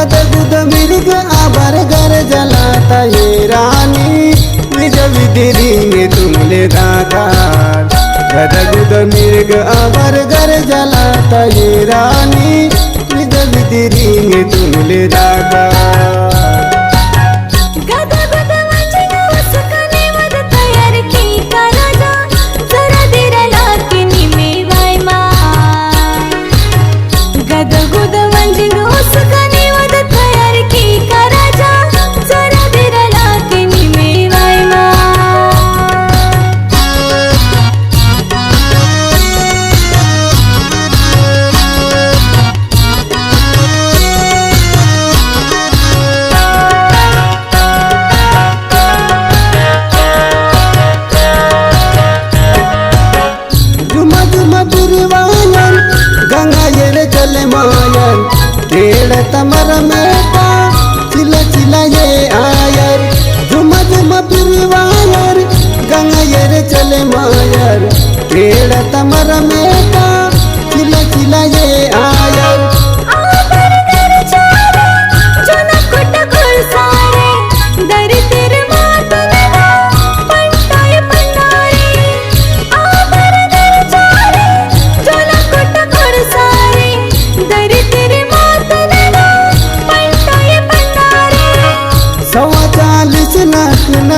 गदगुद मिर्ग आबर गर जलाता ये रानी निज विधिरी में तुमले दाकार। गदगुद मिर्ग आबर गर जलाता ये रानी निज विधिरी में तुमले दाकार। गंगा ये चले मायर तेड़ तमर मेटा चिला चिला ये आयर। झुम झुम फिरवायर गंगा ये चले मायर तेड़ तमर मेटा चिला चिला ये आयर।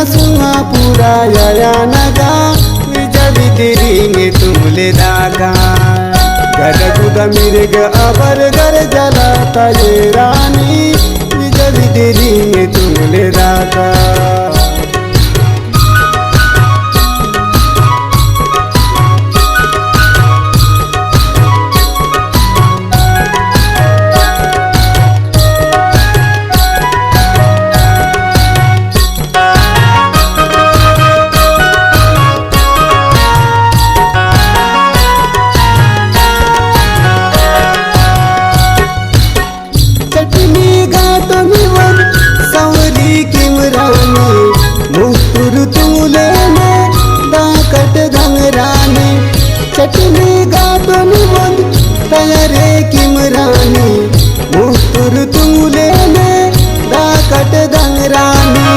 सुहा पूरा या नगा निज विधिरी में तुमले दागा। गदगुद मिर्ग अबर गर जलाता ये रानी निज विधिरी में तुमले दागा। चटनी गाटन बंद तयरे किमरानी मुस्तुर तुले ने दाकट दंगरानी।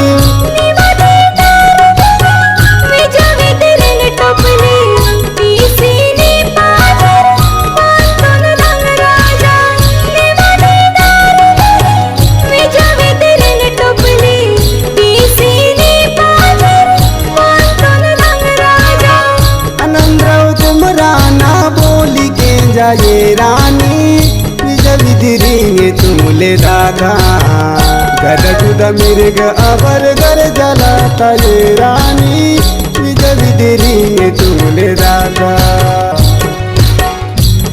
ये रानी निज विधिरी में तुमले दागा। गदगुद मिर्ग अबर गर जलाता ये रानी निज विधिरी में तुमले दागा।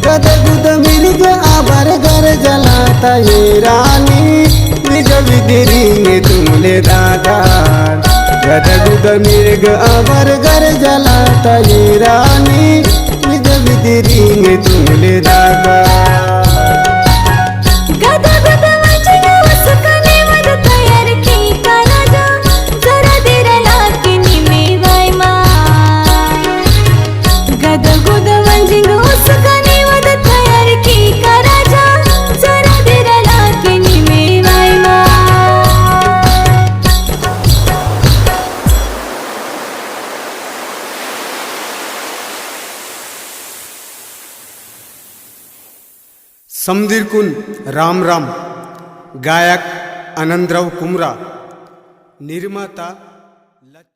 गदगुद मिर्ग अबर गर जलाता ये रानी निज विधिरी में तुमले दागा। गदगुद मिर्ग अबर गर जलाता ये रानी निज विधिरी में तुमले दागा। समधीर कुंड राम राम। गायक आनंदराव कुमरा। निर्माता